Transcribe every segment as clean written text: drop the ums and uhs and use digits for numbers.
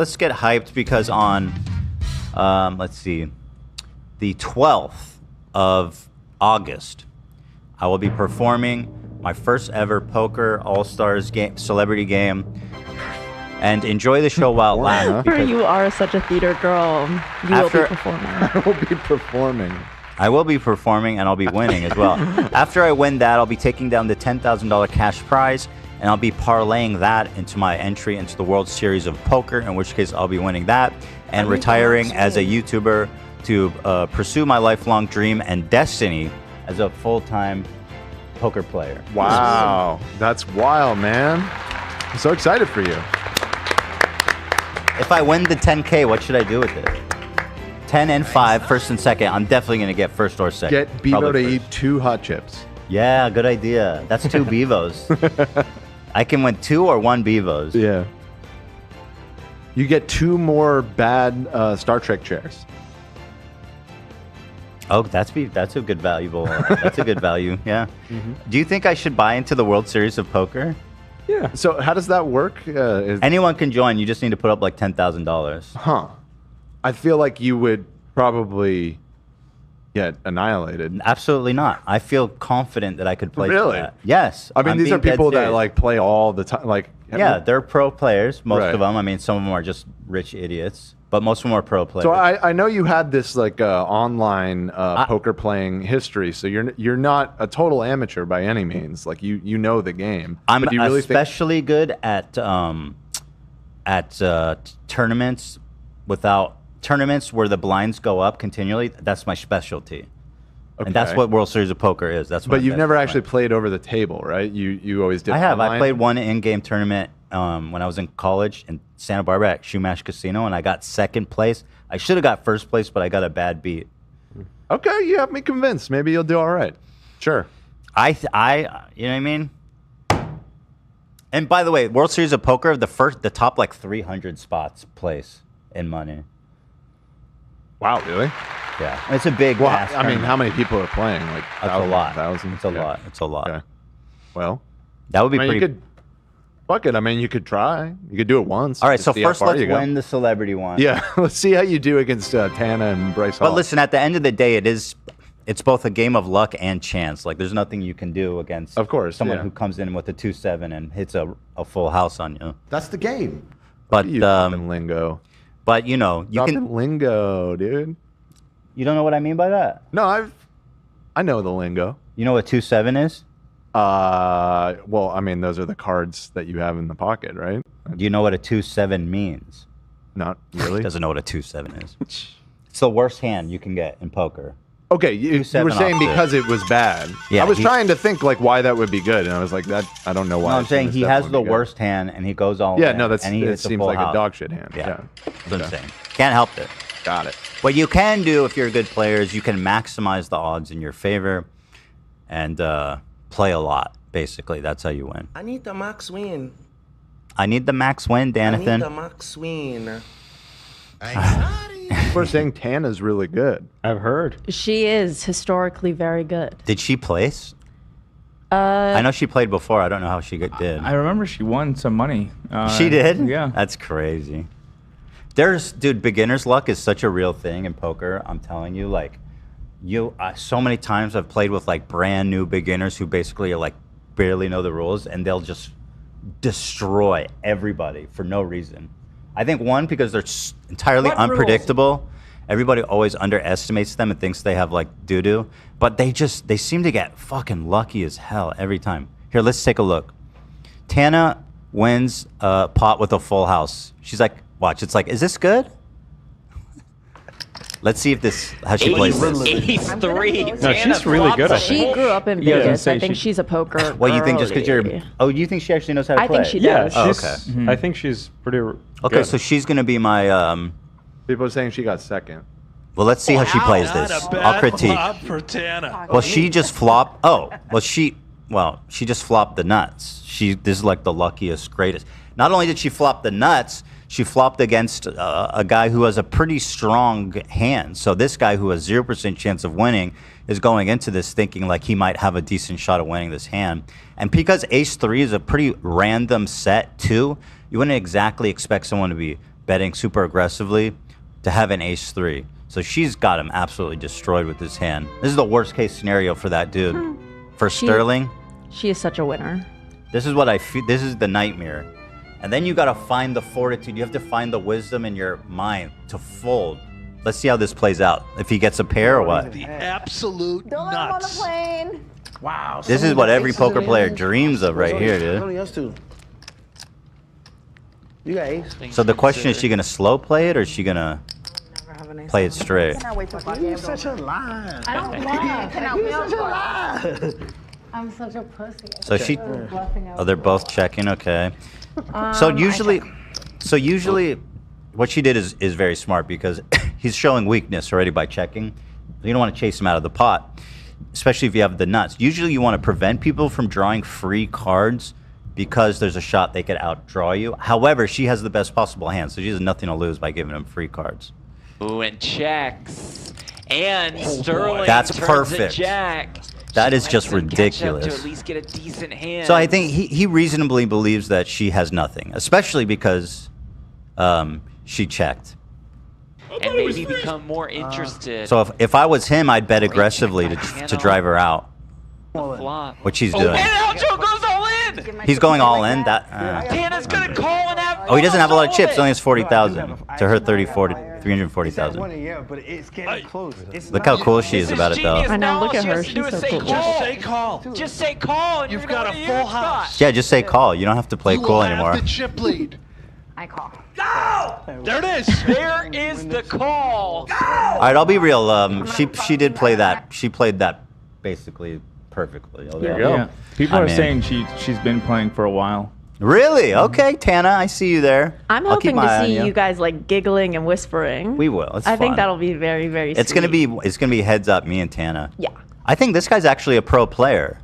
Let's get hyped because on, let's see, the 12th of August, I will be performing my first ever poker all-stars game, celebrity game. And enjoy the show while it lasts. You are such a theater girl. You will be performing. I will be performing. I will be performing and I'll be winning as well. After I win that, I'll be taking down the $10,000 cash prize. And I'll be parlaying that into my entry into the World Series of Poker, in which case I'll be winning that and retiring as a YouTuber to pursue my lifelong dream and destiny as a full-time poker player. Wow, that's wild, man. I'm so excited for you. If I win the 10K, what should I do with it? 10 and 5, first and second. I'm definitely going to get first or second. Get Bevo to eat 2 hot chips. Yeah, good idea. That's 2 Bevos. I can win 2 or 1 Bevos. Yeah. You get 2 more bad Star Trek chairs. Oh, that's a good valuable. That's a good value. Yeah. Mm-hmm. Do you think I should buy into the World Series of Poker? Yeah. So how does that work? Anyone can join. You just need to put up like $10,000. Huh. I feel like you would probably get annihilated. Absolutely not. I feel confident that I could play. Really? That. Yes. I mean, these are people that like play all the time. Like, yeah, they're pro players. Most of them. I mean, some of them are just rich idiots, but most of them are pro players. So I know you had this like online poker playing history. So you're not a total amateur by any means. Like you know the game. I'm but do you really especially good at tournaments without. Tournaments where the blinds go up continually, that's my specialty. Okay. And that's what World Series of Poker is. That's what. But you've never actually played over the table, right? You always did. I have. Online? I played one in-game tournament when I was in college in Santa Barbara at Shumash Casino, and I got second place. I should have got first place, but I got a bad beat. Okay, you have me convinced. Maybe you'll do all right. Sure. You know what I mean? And by the way, World Series of Poker, the top like 300 spots place in money. Wow, really? Yeah, it's a big. Well, I mean, how many people are playing? Like a lot. Thousands. It's a lot. It's a lot. Okay. Well, that would be pretty. You could, fuck it. I mean, you could try. You could do it once. All right. So first, let's win the celebrity one. Yeah. Let's see how you do against Tana and Bryce Hall. But listen, at the end of the day, it's both a game of luck and chance. Like, there's nothing you can do against. Of course, someone who comes in with a 2-7 and hits a full house on you. That's the game. But lingo. But you know, you can lingo, dude. You don't know what I mean by that? No, I know the lingo. You know what 2-7 is? Well, I mean, those are the cards that you have in the pocket, right? Do you know what a 2-7 means? Not really. Doesn't know what a 2-7 is. It's the worst hand you can get in poker. Okay, you were saying because it was bad. Yeah, I was trying to think like why that would be good, and I was like, that I don't know why. No, I'm saying he has the worst hand, and he goes all in. Yeah, no, that seems like house. a dog shit hand. Yeah, that's what I'm saying. Can't help it. Got it. What you can do if you're a good player is you can maximize the odds in your favor and play a lot. Basically, that's how you win. I need the max win. I need the max win, Danathan. I need the max win. People are saying Tana's really good. I've heard. She is historically very good. Did she place? I know she played before. I don't know how she did. I remember she won some money. She did? Yeah. That's crazy. Dude, beginner's luck is such a real thing in poker. I'm telling you, like, so many times I've played with like brand new beginners who basically are like barely know the rules, and they'll just destroy everybody for no reason. I think one, because they're entirely unpredictable. Everybody always underestimates them and thinks they have like doo-doo, but they seem to get fucking lucky as hell every time. Here, let's take a look. Tana wins a pot with a full house. She's like, watch, it's like, is this good? Let's see if how she plays this. Ace 3. No, she's really good. She grew up in Vegas. I think she's a poker. Well, you think just because you're? Oh, you think she actually knows how to play? I think she does. Yeah, okay. Mm-hmm. I think she's pretty. Okay, good. so she's gonna be my. People are saying she got second. Well, let's see how she plays this. I'll critique. Well, she just flopped. Oh, well, she just flopped the nuts. This is like the luckiest, greatest. Not only did she flop the nuts, she flopped against a guy who has a pretty strong hand. So this guy who has 0% chance of winning is going into this thinking like he might have a decent shot of winning this hand. And because Ace 3 is a pretty random set too, you wouldn't exactly expect someone to be betting super aggressively to have an ace-3. So she's got him absolutely destroyed with this hand. This is the worst case scenario for that dude. For Sterling, She is such a winner. this is what I feel. This is the nightmare. And then you got to find the fortitude. You have to find the wisdom in your mind to fold. Let's see how this plays out. If he gets a pair or what. The absolute Don't let him on the nuts. plane. Wow. This is what every poker player dreams of right here, dude. Only us two. You got ace. So the question is, she gonna slow play it or is she gonna play it straight? Cannot wait till You're such a lie. I don't lie. Cannot You're wait such a till lie. I'm such a pussy. So she, oh, they're both checking. Okay. Um, So usually, what she did is very smart because he's showing weakness already by checking. You don't want to chase him out of the pot, especially if you have the nuts. Usually, you want to prevent people from drawing free cards because there's a shot they could outdraw you. However, she has the best possible hand, so she has nothing to lose by giving him free cards. Ooh, and checks. And Sterling That's turns perfect. a jack. That is She just lets him catch up ridiculous. to at least get a decent hand. So I think he reasonably believes that she has nothing, especially because she checked. and maybe become more interested. So if I was him, I'd bet aggressively to drive her out, flop. which he's doing. And Aljo goes all in. He's going all in. Tana's gonna call and have. Oh, he doesn't have a lot of chips. He all only has 40,000 to her 340,000. Yeah, but it's getting close. Look how cool she is about it, though. I know, look at She her. has to do She's is so say cool. call. Say call. Just say call, and You've you're got gonna a win full your house. spot. Yeah, just say call. You don't have to play You cool will anymore. have the chip lead. I call. There it is. There is the call. All right, I'll be real. She did play that. She played that basically perfectly. There you go. Yeah. People I are mean- saying she's been playing for a while. Really? Okay, Tana, I see you there. I'm I'll keep hoping my to eye on see you guys like giggling and whispering. We will. It's I think fun. that'll be very, very It's gonna sweet. be heads up, me and Tana. Yeah. I think this guy's actually a pro player.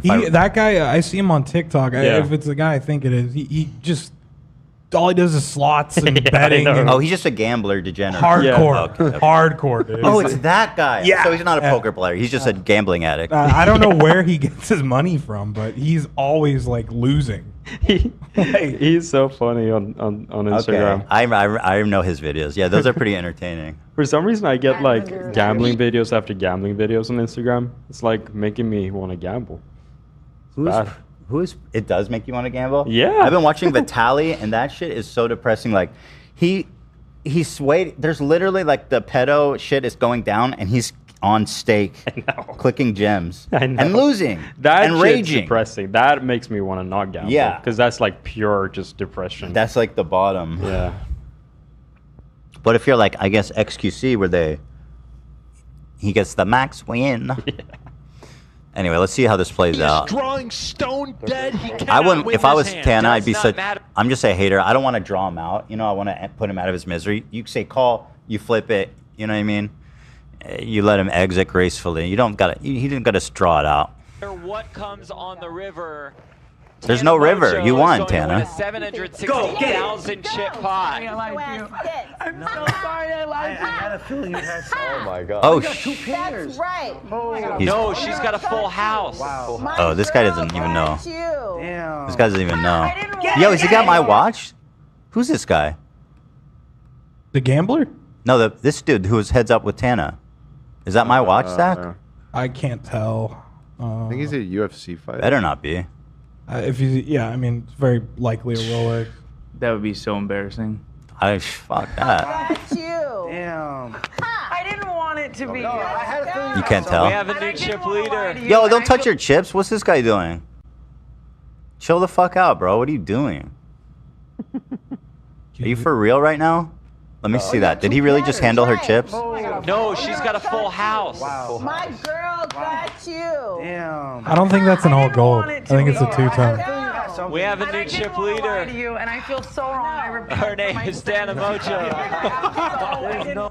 That guy, I see him on TikTok. Yeah. If it's the guy I think it is, he just all he does is slots and Yeah, I betting. know. And Oh, he's just a gambler degenerate. hardcore, Okay. hardcore, dude. Oh, it's that guy. Yeah. So he's not a Yeah. poker player. He's just a gambling addict. I don't know where he gets his money from, but he's always like losing. He's so funny on Instagram. Okay. I know his videos. Yeah, those are pretty entertaining. For some reason, I get like gambling videos after gambling videos on Instagram. It's like making me want to gamble. bad. It does make you want to gamble? Yeah. I've been watching Vitaly, and that shit is so depressing. Like, he's swayed. There's literally like the pedo shit is going down, and he's on stake, clicking gems, and losing, That and shit's raging. depressing. That makes me want to not gamble. Yeah. Because that's like pure just depression. That's like the bottom. Yeah. But if you're like, I guess XQC, where he gets the max win. Yeah. Anyway, let's see how this plays out. Drawing stone dead. He I cannot wouldn't. win If I this was hand. Tana, I'd be Does such. not matter. I'm just a hater. I don't want to draw him out. You know, I want to put him out of his misery. You say call, you flip it. You know what I mean? You let him exit gracefully. You don't got to. He didn't got to draw it out. What comes on the river? There's Tana no river. Mojo You is won, going to win Tana. a 760,000 chip pot. I'm so sorry I lied. I had a feeling you had some. Oh my god. Oh, Two pairs. That's right. He's- No, she's got a full house. Wow. My Oh, this guy girl doesn't even know. got you. Damn. This guy doesn't even know. I didn't want Yo, it. has he got my watch? Who's this guy? The gambler? No, this dude who was heads up with Tana. Is that my watch, Zach? I can't tell. I think he's a UFC fighter. Better not be. If he's, yeah, I mean, it's very likely a Rolex. That would be so embarrassing. Fuck that. Got you. Damn. I didn't want it to be. I had a feeling You can't tell. We have a new chip leader. Yo, don't touch your chips. What's this guy doing? Chill the fuck out, bro. What are you doing? Are you for real right now? Let me see that. Did he really just handle her chips? No, she's got a full house. Wow. My girl got you. Damn. I don't think that's an all gold. I think it's a two-tone. We have a new chip leader. you, and I feel so wrong. Her name is Tana Mojo.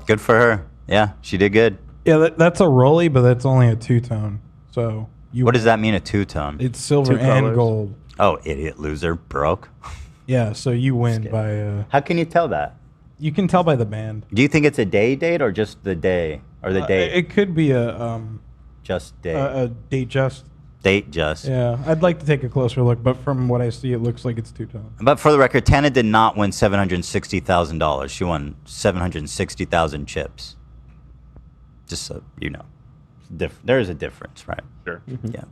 Good for her. Yeah, she did good. Yeah, that's a Rolly, but that's only a two-tone. So you. What does that mean, a two-tone? It's silver Two and colors. gold. Oh, idiot loser. Broke. Yeah, so you win by. How can you tell that? You can tell by the band. Do you think it's a day date or just the day? Or the date? It could be a Just day. a date just. Date just. Yeah, I'd like to take a closer look, but from what I see, it looks like it's two-tone. But for the record, Tana did not win $760,000. She won 760,000 chips. Just so you know. There is a difference, right? Sure. Yeah.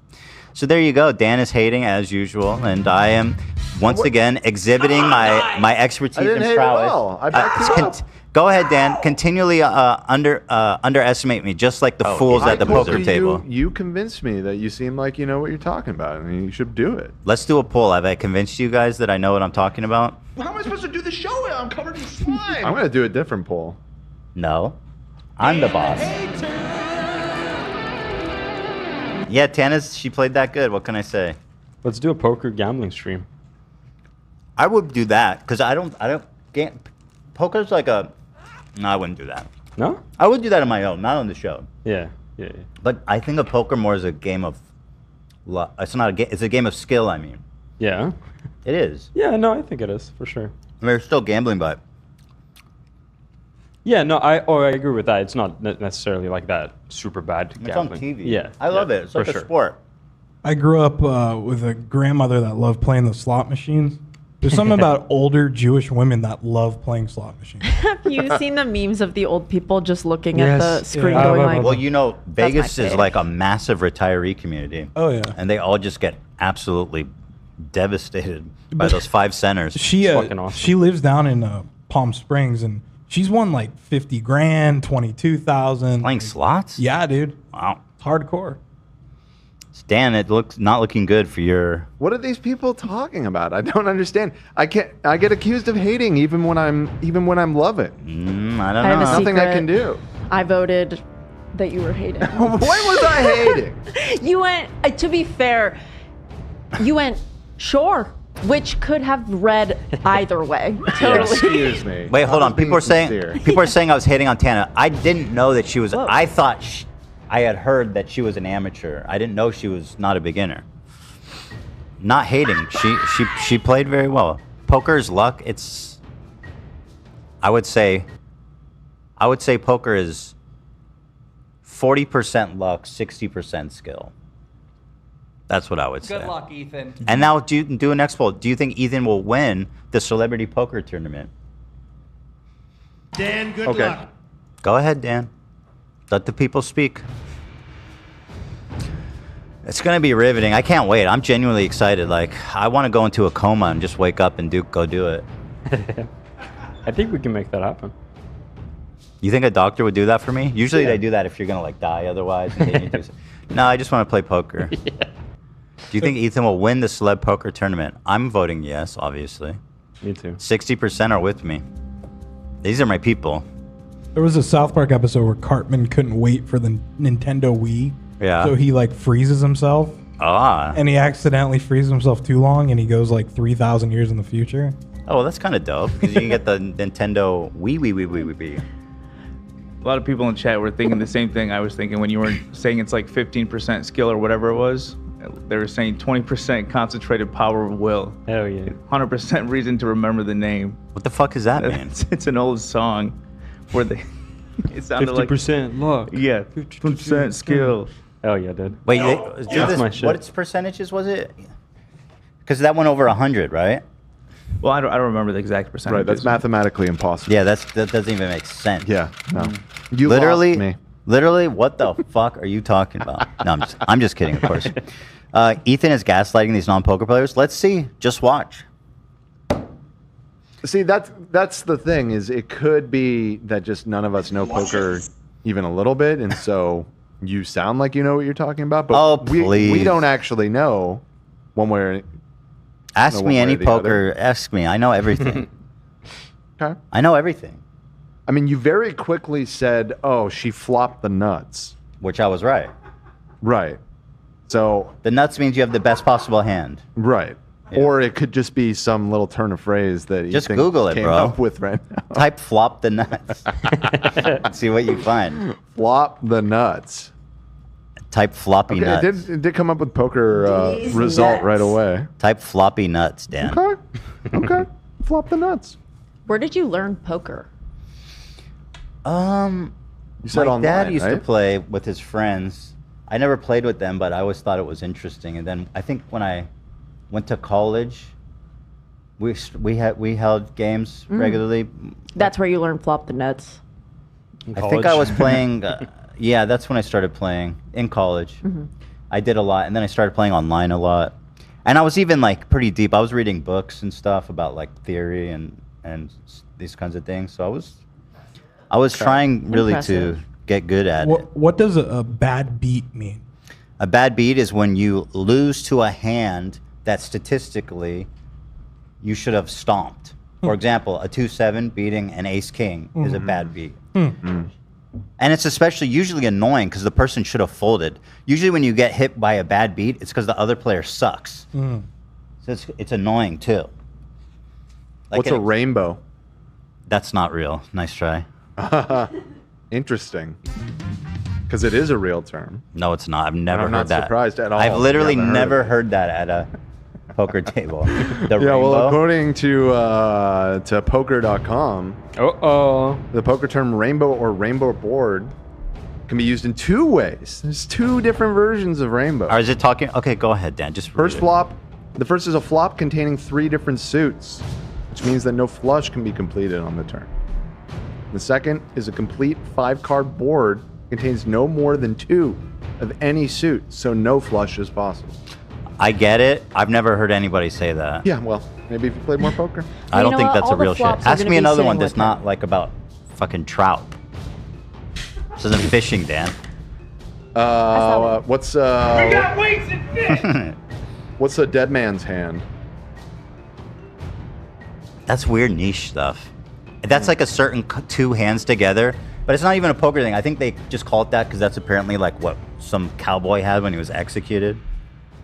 So there you go. Dan is hating as usual, and I am once again exhibiting my expertise I didn't and hate prowess. at all. I backed you up. Go ahead, Dan. Continually underestimate me, just like the fools at the poker table. You convinced me that you seem like you know what you're talking about, and you should do it. Let's do a poll. Have I convinced you guys that I know what I'm talking about? Well, how am I supposed to do the show? I'm covered in slime. I'm gonna do a different poll. No. I'm the boss. Yeah, Tana's, she played that good. What can I say? Let's do a poker gambling stream. I would do that because I don't poker's like a. No, I wouldn't do that. No? I would do that on my own, not on the show. Yeah. But I think of poker more as a game of. It's not a game. It's a game of skill. I mean. Yeah. It is. Yeah. No, I think it is for sure. I mean, it's still gambling, but. Yeah. No, I agree with that. It's not necessarily like that super bad It's gambling. on TV. Yeah. I love it. It's like for a sure. sport. I grew up with a grandmother that loved playing the slot machines. There's something about older Jewish women that love playing slot machines. Have you seen the memes of the old people just looking at the Yes. Yeah. screen going like, Well, you know, Vegas is fave. like a massive retiree community. Oh, yeah. And they all just get absolutely devastated by those 5 centers. She fucking awesome. she lives down in Palm Springs, and she's won like 50 grand, 22,000. Playing slots? Yeah, dude. Wow. It's hardcore. Dan, it looks not looking good for your. What are these people talking about? I don't understand. I get accused of hating even when I'm loving. I don't I have know. a Nothing I secret. can do. I voted that you were hating. When was I hating? You went, to be fair, you went, sure, which could have read either way. Totally. Excuse me. Wait, hold I on. was being People are saying I was hating on Tana. I didn't know that she was. Whoa. I thought I had heard that she was an amateur. I didn't know she was not a beginner. Not hating. She played very well. Poker's luck. It's. I would say poker is 40% luck, 60% skill. That's what I would say. Good luck, Ethan. And now do a next poll. Do you think Ethan will win the celebrity poker tournament? Dan, good Okay. luck. Go ahead, Dan. Let the people speak. It's gonna be riveting. I can't wait. I'm genuinely excited. Like, I want to go into a coma and just wake up and go do it. I think we can make that happen. You think a doctor would do that for me? Usually they do that if you're gonna like die otherwise. And then you do no, I just want to play poker. Yeah. Do you think Ethan will win the celeb poker tournament? I'm voting yes, obviously. Me too. 60% are with me. These are my people. There was a South Park episode where Cartman couldn't wait for the Nintendo Wii. Yeah. So he like freezes himself, Ah. and he accidentally freezes himself too long, and he goes like 3,000 years in the future. Oh, well, that's kind of dope because you can get the Nintendo Wii. A lot of people in chat were thinking the same thing I was thinking when you were saying it's like 15% skill or whatever it was. They were saying 20% concentrated power of will. Hell yeah. 100% reason to remember the name. What the fuck is that, man? It's an old song where they. It sounded like 50% luck. yeah, 50% skill. Hell yeah, dude. Wait, That's my shit. what its percentages was it? Because that went over 100, right? Well, I don't remember the exact percentage. Right, that's mathematically impossible. Yeah, that doesn't even make sense. Yeah, no. You literally, lost me. literally, what the fuck are you talking about? No, I'm just kidding, of course. Ethan is gaslighting these non-poker players. Let's see. Just watch. See, that's the thing is it could be that just none of us know poker even a little bit, and so you sound like you know what you're talking about, but Oh, we please. don't actually know one way or Ask No, me one way any or the poker. Ask me. I know everything. okay. I know everything. I mean, you very quickly said, "Oh, she flopped the nuts." Which I was right. Right. So, The nuts means you have the best possible hand. right. Yeah. Or it could just be some little turn of phrase that you Just think Google it, came bro. up with right now. Type flop the nuts. See what you find. Flop the nuts. Type floppy Okay, nuts. it did come up with poker result right away. Type floppy nuts, Dan. Okay. Okay. Flop the nuts. Where did you learn poker? You said My online, dad used to right? play with his friends. I never played with them, but I always thought it was interesting. And then I think when I went to college, we held games regularly. That's where you learn flop the nuts. I think I was playing. Yeah, that's when I started playing in college. I did a lot, and then I started playing online a lot. And I was even like pretty deep. I was reading books and stuff about like theory and these kinds of things. So I was trying really to get good at it. What does a bad beat mean? A bad beat is when you lose to a hand that statistically you should have stomped. For example, a 2-7 beating an ace-king is a bad beat. And it's especially usually annoying because the person should have folded. Usually when you get hit by a bad beat, it's because the other player sucks. So it's annoying too. Like What's a rainbow? That's not real. Nice try. Interesting. Because it is a real term. No, it's not. I've never I'm heard not that. Surprised at all. I've literally You haven't never heard that at a poker table. The Yeah, well, rainbow? according to poker.com, the poker term rainbow or rainbow board can be used in two ways. There's two different versions of rainbow. Or is it talking? Okay, go ahead, Dan. Just First read it. flop. The first is a flop containing 3 different suits, which means that no flush can be completed on the turn. The second is a complete 5-card board contains no more than 2 of any suit, so no flush is possible. I get it. I've never heard anybody say that. Yeah, well, maybe if you played more poker. I don't know think what? that's All a the real shit. flops are Ask gonna me be another sitting one that's with not like about fucking trout. This isn't fishing, Dan. What's weights and fish. what's a dead man's hand? That's weird niche stuff. That's like a certain 2 hands together, but it's not even a poker thing. I think they just call it that because that's apparently like what some cowboy had when he was executed.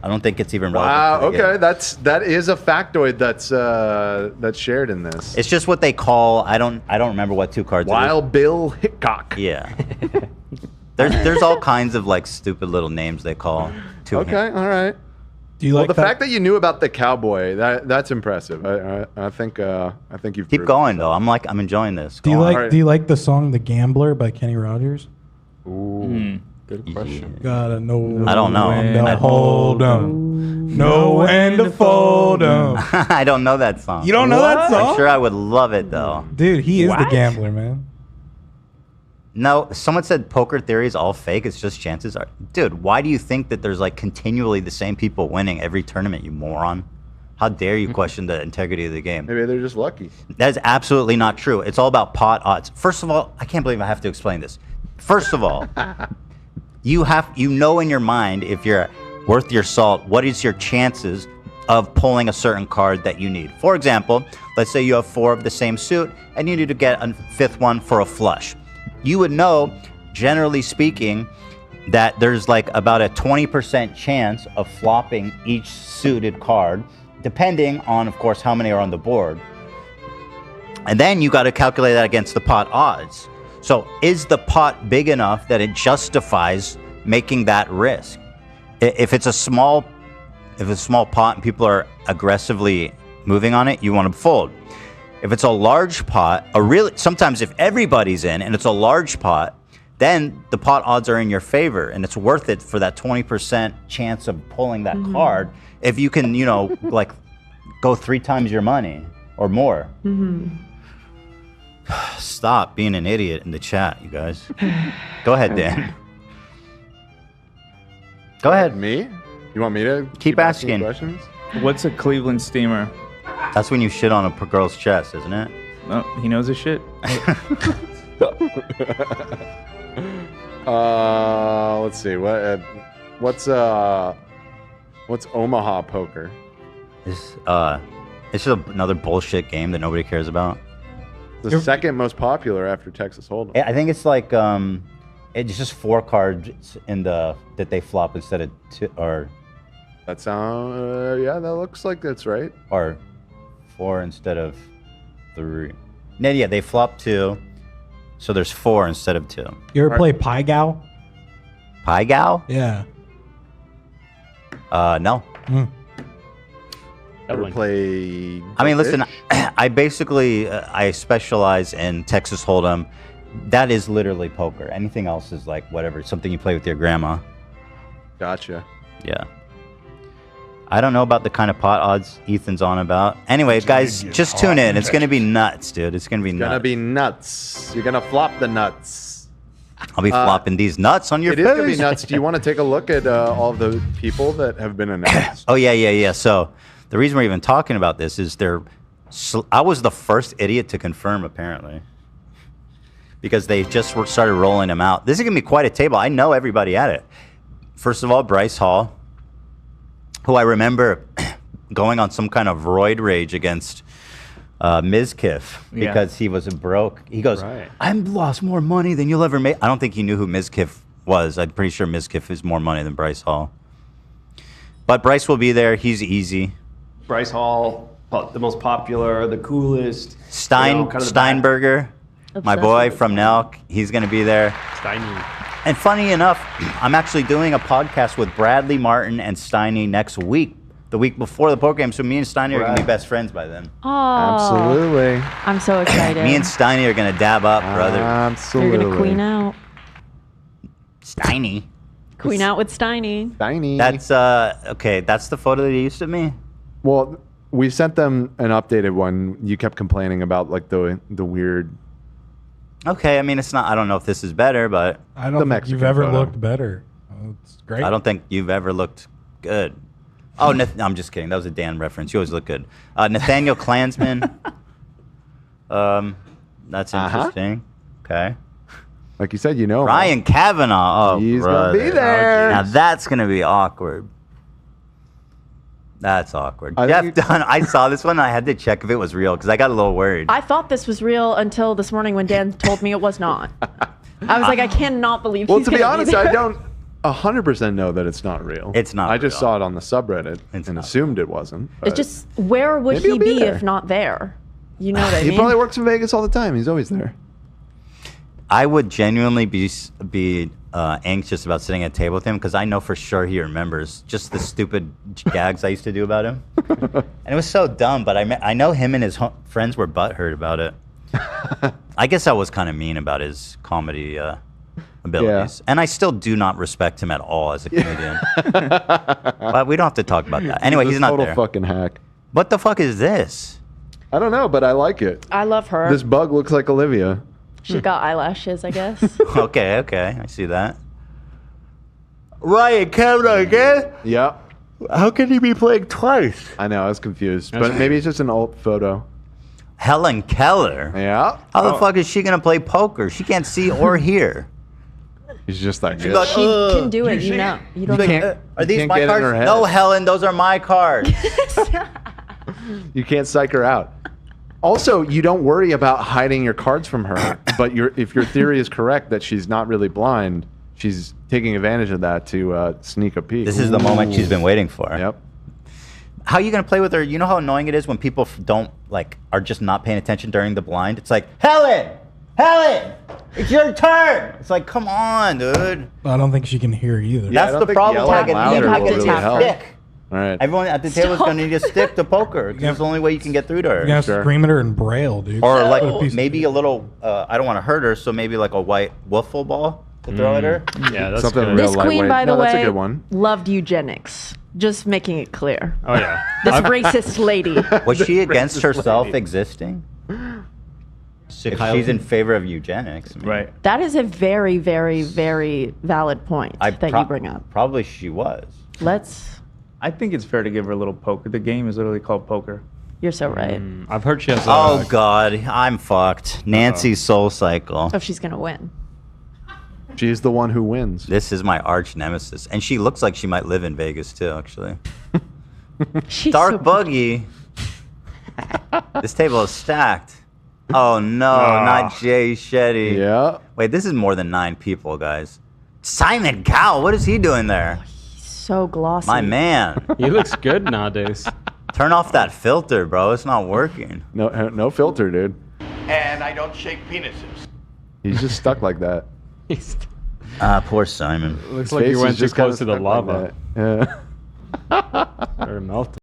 I don't think it's even relevant. Wow. to the game. Okay, that is a factoid that's shared in this. It's just what they call. I don't remember what 2 cards. it is. Wild Bill Hickok. Yeah. There's all kinds of like stupid little names they call 2 Okay, hands. all right. Do you Well, like the that? fact that you knew about the cowboy, that's impressive. I think you've Keep proved going it. though. I'm enjoying this. do you Go on. like Alright. Do you like the song "The Gambler" by Kenny Rogers? Good question. Gotta know. I don't know. when to I- hold 'em, know when to fold 'em. I don't know that song. You don't know that song? I'm sure I would love it though. Dude, he is the gambler, man. No, someone said poker theory is all fake. It's just chances are. Dude, why do you think that there's like continually the same people winning every tournament, you moron? How dare you question the integrity of the game? Maybe they're just lucky. That is absolutely not true. It's all about pot odds. First of all, I can't believe I have to explain this. First of all, you know in your mind if you're worth your salt, what is your chances of pulling a certain card that you need. For example, let's say you have 4 of the same suit and you need to get a 5th one for a flush. You would know, generally speaking, that there's like about a 20% chance of flopping each suited card, depending on, of course, how many are on the board. And then you got to calculate that against the pot odds. So is the pot big enough that it justifies making that risk? If it's a small pot and people are aggressively moving on it, you want to fold. If it's a large pot, sometimes if everybody's in and it's a large pot, then the pot odds are in your favor and it's worth it for that 20% chance of pulling that card. If you can, like go 3 times your money or more. Stop being an idiot in the chat, you guys. Go ahead, Dan. Go ahead. Me? You want me to Keep asking. questions? What's a Cleveland steamer? That's when you shit on a girl's chest, isn't it? Oh, he knows his shit. Let's see. What's Omaha poker? It's just another bullshit game that nobody cares about. The second most popular after Texas Hold'em. I think it's like it's just 4 cards that they flop instead of 2, or That yeah, that looks like that's right. or 4 instead of 3. No, yeah, they flop 2, so there's 4 instead of 2. You ever play Pie Gal? Pie Gal? Yeah. No. Ever play? I mean, listen, Goldfish? I basically I specialize in Texas Hold'em. That is literally poker. Anything else is like whatever, something you play with your grandma. Gotcha. Yeah. I don't know about the kind of pot odds Ethan's on about. Anyway, guys, just tune in. It's gonna be nuts, dude. It's gonna be nuts. Gonna be nuts. You're gonna flop the nuts. I'll be flopping these nuts on your It face. is gonna be nuts. Do you want to take a look at all of the people that have been announced? Oh yeah. So the reason we're even talking about this is I was the first idiot to confirm, apparently, because they just started rolling them out. This is gonna be quite a table. I know everybody at it. First of all, Bryce Hall, who I remember going on some kind of roid rage against Mizkiff because he was broke. He goes, I've lost more money than you'll ever make. I don't think he knew who Mizkiff was. I'm pretty sure Mizkiff is more money than Bryce Hall. But Bryce will be there. He's easy. Bryce Hall, the most popular, the coolest. Steinberger, my boy from Nelk. He's going to be there. Steiny. And funny enough, I'm actually doing a podcast with Bradley Martin and Steiny next week, the week before the poker game. So me and Steiny are going to be best friends by then. Oh, Absolutely. I'm so excited. Me and Steiny are going to dab up, brother. Absolutely. You're gonna queen out. Steiny. Queen out with Steiny. Steiny. That's okay. That's the photo that you used of me. Well, we sent them an updated one. You kept complaining about like the weird. Okay, I mean it's not. I don't know if this is better, but I don't think you've ever looked better. It's great. I don't think you've ever looked good. Oh, I'm just kidding. That was a Dan reference. You always look good. Nathaniel Klansman. That's interesting. Okay. Like you said, you know. Ryan Kavanaugh. Oh, he's brother. gonna be there. Now that's gonna be awkward. That's awkward. Jeff Dunn. I saw this one. I had to check if it was real because I got a little worried. I thought this was real until this morning when Dan told me it was not. I was like, I cannot believe. Well, he's to be gonna honest, there. I don't 100% know that it's not real. It's not. I just real. saw it on the subreddit and assumed it wasn't. It's but just where would maybe he he'll be be there. if not there? You know what I he mean? probably works in Vegas all the time. He's always there. I would genuinely be anxious about sitting at a table with him because I know for sure he remembers just the stupid gags I used to do about him, and it was so dumb. But I know him and his friends were butthurt about it. I guess I was kind of mean about his comedy abilities, and I still do not respect him at all as a comedian. But we don't have to talk about that. Anyway, he's not total there. Fucking hack. What the fuck is this? I don't know, but I like it. I love her. This bug looks like Olivia. She's got eyelashes, I guess. Okay, I see that. Ryan Kavanaugh again? Yeah. How can he be playing twice? I know, I was confused. But maybe it's just an alt photo. Helen Keller? Yeah. How the fuck is she going to play poker? She can't see or hear. He's just that She's good. like, She can do it, you know. You don't know. Are these can't my get in her cards? head. No, Helen, those are my cards. You can't psych her out. Also, you don't worry about hiding your cards from her, but if your theory is correct that she's not really blind, she's taking advantage of that to sneak a peek. This is the moment she's been waiting for. Yep. How are you going to play with her? You know how annoying it is when people are just not paying attention during the blind? It's like, Helen, it's your turn. It's like, come on, dude. I don't think she can hear either. That's the problem. yelling Like, louder you have will to really tap help. stick. All right. Everyone at the table is going to need a stick to poker. 'Cause it's the only way you can get through to her. You're gonna have to scream at her in braille, dude. Or Put a like piece of- maybe a little. I don't want to hurt her, so maybe like a white wiffle ball to throw at her. Yeah, that's Something good. real This queen, lightweight. by the No, way, that's a good one. loved eugenics. Just making it clear. Oh yeah. This racist lady. Was she against herself lady. existing? If she's in favor of eugenics, I mean, Right. That is a very, very, very valid point that you bring up. Probably she was. I think it's fair to give her a little poker. The game is literally called poker. You're so right. I've heard she has. Oh God, I'm fucked. Nancy's soul cycle. Oh, she's gonna win. She's the one who wins. This is my arch nemesis, and she looks like she might live in Vegas too. Actually, She's Dark so Buggy. This table is stacked. Oh no, not Jay Shetty. Yeah. Wait, this is more than 9 people, guys. Simon Cowell, what is he doing there? so glossy. My man. He looks good nowadays. Turn off that filter, bro. It's not working. No filter, dude. And I don't shake penises. He's just stuck like that. Poor Simon. Looks His like face you is went too just kinda close to the stuck like lava. that. Yeah. Or melted.